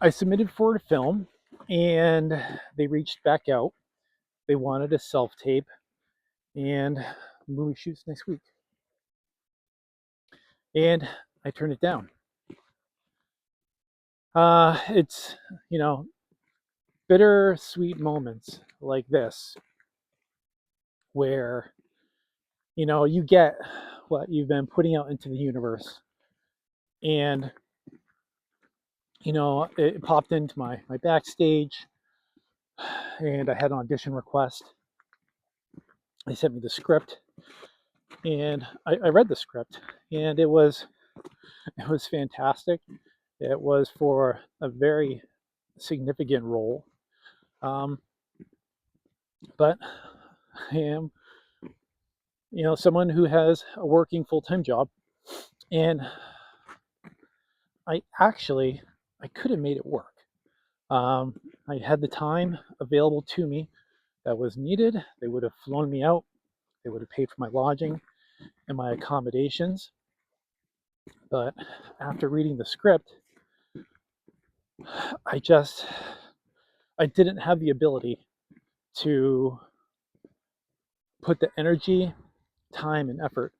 I submitted for a film, and they reached back out. They wanted a self tape, and the movie shoots next week. And I turned it down. It's, you know, bittersweet moments like this where, you get what you've been putting out into the universe. And, it popped into my backstage, and I had an audition request. They sent me the script, and I read the script, and it was fantastic. It was for a very significant role, um, but I am, someone who has a working full-time job, and I could have made it work. I had the time available to me that was needed. They would have flown me out. They would have paid for my lodging and my accommodations. But after reading the script, I just I didn't have the ability to put the energy, time, and effort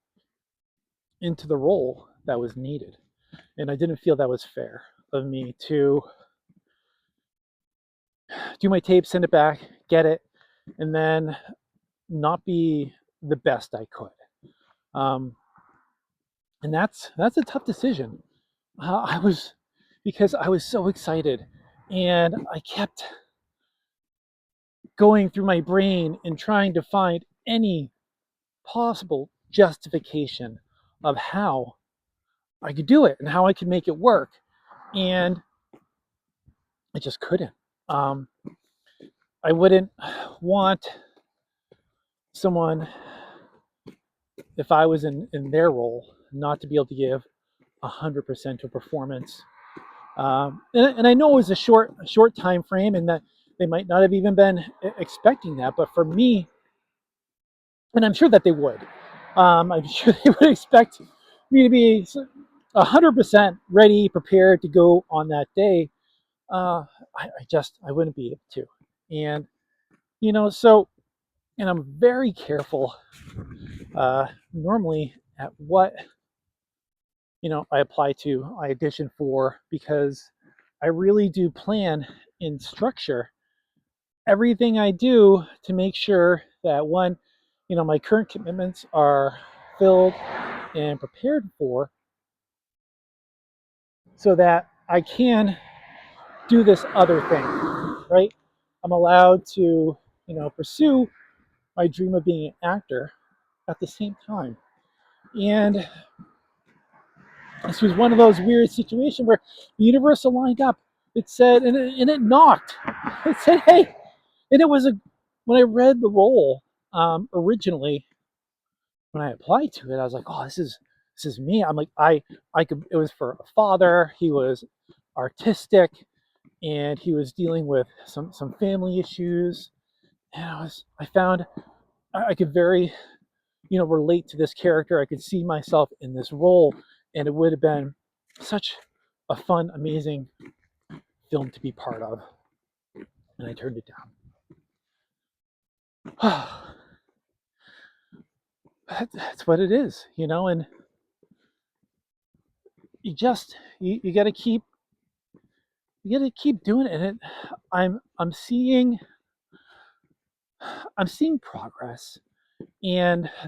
into the role that was needed. And I didn't feel that was fair of me to do my tape, send it back, get it, and then not be the best I could. Um, and that's a tough decision. I was because I was so excited, and I kept going through my brain and trying to find any possible justification of how I could do it and how I could make it work. And I just couldn't. Um, I wouldn't want someone, if I was in their role, not to be able to give 100% to a performance. And I know it was a short time frame, and that they might not have even been expecting that. But for me, and I'm sure that they would, I'm sure they would expect me to be 100% ready, prepared to go on that day. I wouldn't be able to. And, so, and I'm very careful normally at what, I apply to, I audition for, because I really do plan in structure everything I do to make sure that, one, my current commitments are filled and prepared for, so that I can do this other thing, right? I'm allowed to, pursue my dream of being an actor at the same time. And this was one of those weird situations where the universe aligned up. It said, and it knocked. It said, hey, and it was when I read the role originally, when I applied to it, I was like, oh, this is me. I'm like, I could. It was for a father. He was artistic, and he was dealing with some family issues. And I found I could very, relate to this character. I could see myself in this role, and it would have been such a fun, amazing film to be part of. And I turned it down. That's what it is, and you got to keep doing it. And I'm seeing progress. And I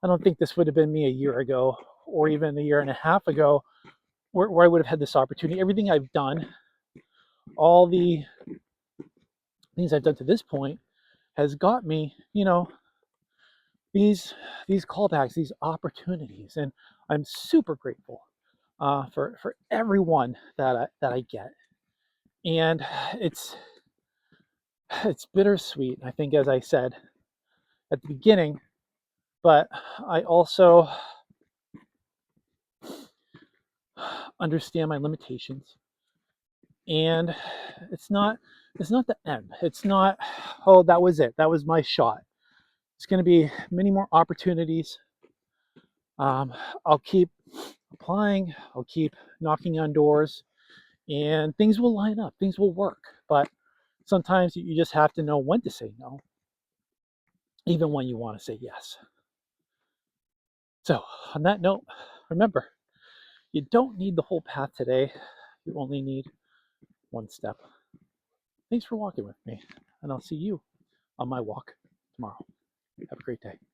don't think this would have been me a year ago, or even a year and a half ago, where I would have had this opportunity. Everything I've done, all the things I've done to this point, has got me, these callbacks, these opportunities. And I'm super grateful for everyone that I get. And it's bittersweet, I think, as I said at the beginning, but I also understand my limitations. And it's not the end. It's not, oh, that was it, that was my shot. It's going to be many more opportunities. I'll keep applying, I'll keep knocking on doors, and things will line up, things will work. But sometimes you just have to know when to say no, even when you want to say yes. So, on that note, remember, you don't need the whole path today, you only need one step. Thanks for walking with me, and I'll see you on my walk tomorrow. Have a great day.